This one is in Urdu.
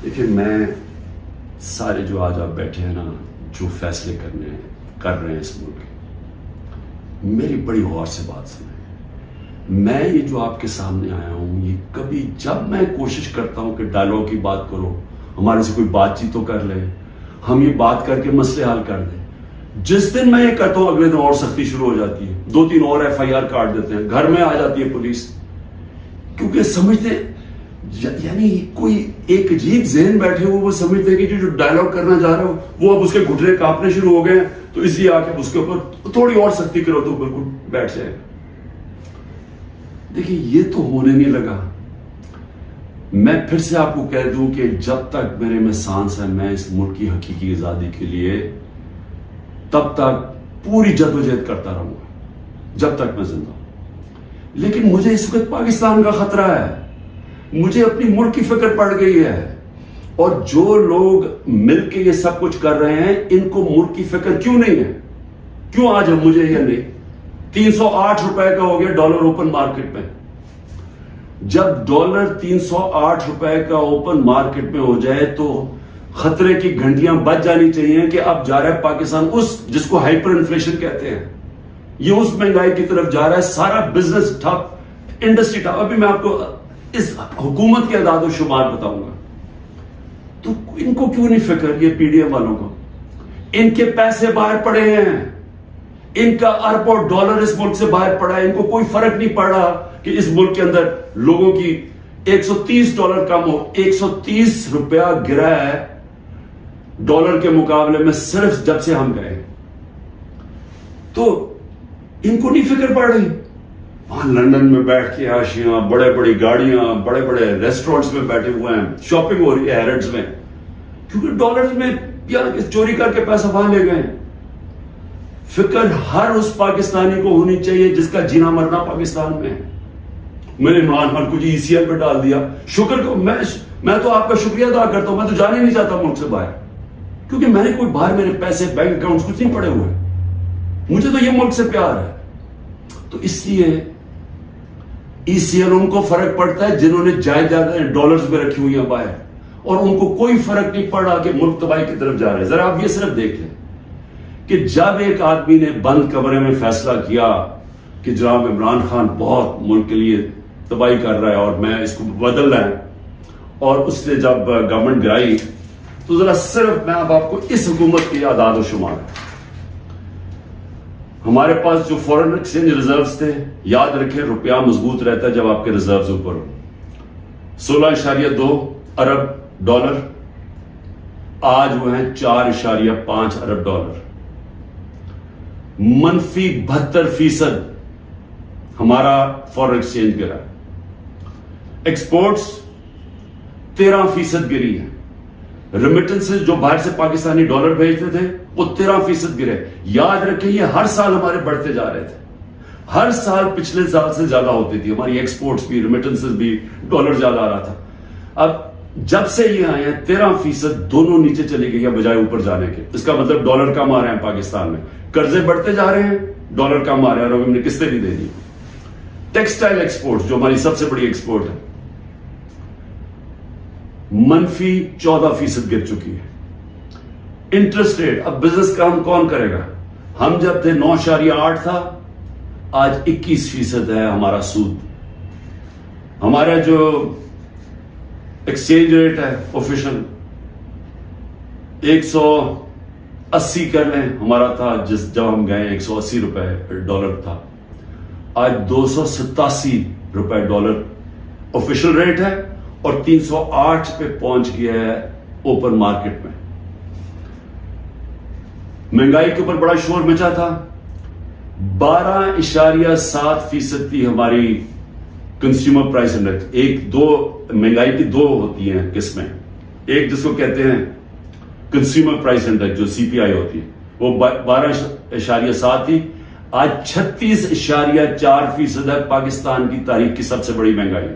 دیکھیے میں سارے جو آج آپ بیٹھے ہیں نا جو فیصلے کر رہے ہیں اس ملک کے، میری بڑی غور سے بات سنیں۔ میں یہ جو آپ کے سامنے آیا ہوں، یہ کبھی جب میں کوشش کرتا ہوں کہ ڈائلاگ کی بات کرو، ہمارے سے کوئی بات چیت تو کر لیں، ہم یہ بات کر کے مسئلے حل کر دیں، جس دن میں یہ کرتا ہوں اگلے دن اور سختی شروع ہو جاتی ہے، 2-3 اور FIR کاٹ دیتے ہیں، گھر میں آ جاتی ہے پولیس، کیونکہ سمجھتے یعنی کوئی ایک عجیب ذہن بیٹھے ہوئے وہ سمجھتے ہیں کہ جو ڈائلاگ کرنا چاہ رہا ہو وہ اب اس کے گھٹنے کانپنے شروع ہو گئے ہیں، تو اس لیے آ کے اس کے اوپر تھوڑی اور سختی کرو تو بالکل بیٹھ جائے۔ دیکھیے یہ تو ہونے نہیں لگا۔ میں پھر سے آپ کو کہہ دوں کہ جب تک میرے میں سانس ہے میں اس ملک کی حقیقی آزادی کے لیے تب تک پوری جدوجہد کرتا رہوں گا جب تک میں زندہ ہوں۔ لیکن مجھے اس وقت پاکستان کا خطرہ ہے، مجھے اپنی ملک کی فکر پڑ گئی ہے، اور جو لوگ مل کے یہ سب کچھ کر رہے ہیں ان کو ملک کی فکر کیوں نہیں ہے؟ کیوں آج مجھے یہ نہیں؟ 308 روپے کا ہو گیا ڈالر اوپن مارکیٹ میں۔ جب ڈالر 308 روپے کا اوپن مارکیٹ میں ہو جائے تو خطرے کی گھنٹیاں بج جانی چاہیے کہ اب جا رہا ہے پاکستان اس جس کو ہائپر انفلیشن کہتے ہیں، یہ اس مہنگائی کی طرف جا رہا ہے، سارا بزنس ٹھپ، انڈسٹری ٹھپ۔ ابھی میں آپ کو اس حکومت کے اعداد و شمار بتاؤں گا، تو ان کو کیوں نہیں فکر؟ یہ PDM والوں کو ان کے پیسے باہر پڑے ہیں، ان کا اربوں ڈالر اس ملک سے باہر پڑا ہے، ان کو کوئی فرق نہیں پڑا کہ اس ملک کے اندر لوگوں کی $130 کم ہو۔ 130 روپیہ گرا ہے ڈالر کے مقابلے میں صرف جب سے ہم گئے، تو ان کو نہیں فکر پڑ رہی۔ وہاں لندن میں بیٹھ کے عاشیاں، بڑے بڑی گاڑیاں، بڑے بڑے ریسٹورنٹس میں بیٹھے ہوئے ہیں، شاپنگ ہو رہی ہے ہیرڈز میں، کیونکہ ڈالرز میں یا چوری کر کے پیسہ وہاں لے گئے۔ فکر ہر اس پاکستانی کو ہونی چاہیے جس کا جینا مرنا پاکستان میں ہے۔ میرے عمران خان کو جی ECL پہ ڈال دیا، شکر کو میں تو آپ کا شکریہ ادا کرتا ہوں، میں تو جانے نہیں چاہتا ملک سے باہر، کیونکہ میں نے کوئی باہر میرے پیسے بینک اکاؤنٹس کچھ نہیں پڑے ہوئے، مجھے تو یہ ملک سے پیار ہے۔ تو اس لیے ECL ان کو فرق پڑتا ہے جنہوں نے جائیداد ڈالرز میں رکھی ہوئی ہیں باہر، اور ان کو کوئی فرق نہیں پڑا کہ ملک تباہی کی طرف جا رہے ہیں۔ ذرا آپ یہ صرف دیکھ لیں کہ جب ایک آدمی نے بند کمرے میں فیصلہ کیا کہ جناب عمران خان بہت ملک کے لیے تباہی کر رہا ہے اور میں اس کو بدلنا ہے، اور اس نے جب گورنمنٹ گرائی، تو ذرا صرف میں اب آپ کو اس حکومت کے اعداد و شمار ہے۔ ہمارے پاس جو فورن ایکسچینج ریزروز تھے، یاد رکھیں روپیہ مضبوط رہتا ہے جب آپ کے ریزروز اوپر ہو، 16.2 ارب ڈالر، آج وہ ہیں 4.5 ارب ڈالر، منفی 72% ہمارا فورن ایکسچینج گرا۔ ایکسپورٹس 13% گری ہے، ریمیٹنسز جو باہر سے پاکستانی ڈالر بھیجتے تھے وہ 13% گرے۔ یاد رکھیں یہ ہر سال ہمارے بڑھتے جا رہے تھے، ہر سال پچھلے سال سے زیادہ ہوتی تھی ہماری ایکسپورٹس بھی، ریمیٹنسز بھی، ڈالر زیادہ آ رہا تھا۔ اب جب سے یہ آئے ہیں 13% دونوں نیچے چلی گئی ہے بجائے اوپر جانے کے۔ اس کا مطلب ڈالر کم آ رہے ہیں پاکستان میں، قرضے بڑھتے جا رہے ہیں، ڈالر کم آ رہے ہیں، اور ہم نے قسطیں بھی دے دی۔ ٹیکسٹائل ایکسپورٹ جو ہماری سب سے بڑی ایکسپورٹ ہے، منفی 14% گر چکی ہے۔ انٹرسٹ ریٹ، اب بزنس کام کون کرے گا؟ ہم جب تھے 9.8 تھا، آج 21% ہے ہمارا سود۔ ہمارا جو ایکسچینج ریٹ ہے آفیشل 180 کر لیں، ہمارا تھا جب ہم گئے 180 روپے ڈالر تھا، آج 287 روپے ڈالر آفیشل ریٹ ہے، اور 308 پہ پہنچ گیا ہے اوپن مارکیٹ میں۔ مہنگائی کے اوپر بڑا شور مچا تھا، 12.7% تھی ہماری کنزیومر پرائس انڈیکس۔ مہنگائی کی 2 ہوتی ہیں قسمیں، ایک جس کو کہتے ہیں کنزیومر پرائس انڈیکس جو CPI ہوتی ہے، وہ 12.7 تھی، آج 36.4% ہے، پاکستان کی تاریخ کی سب سے بڑی مہنگائی۔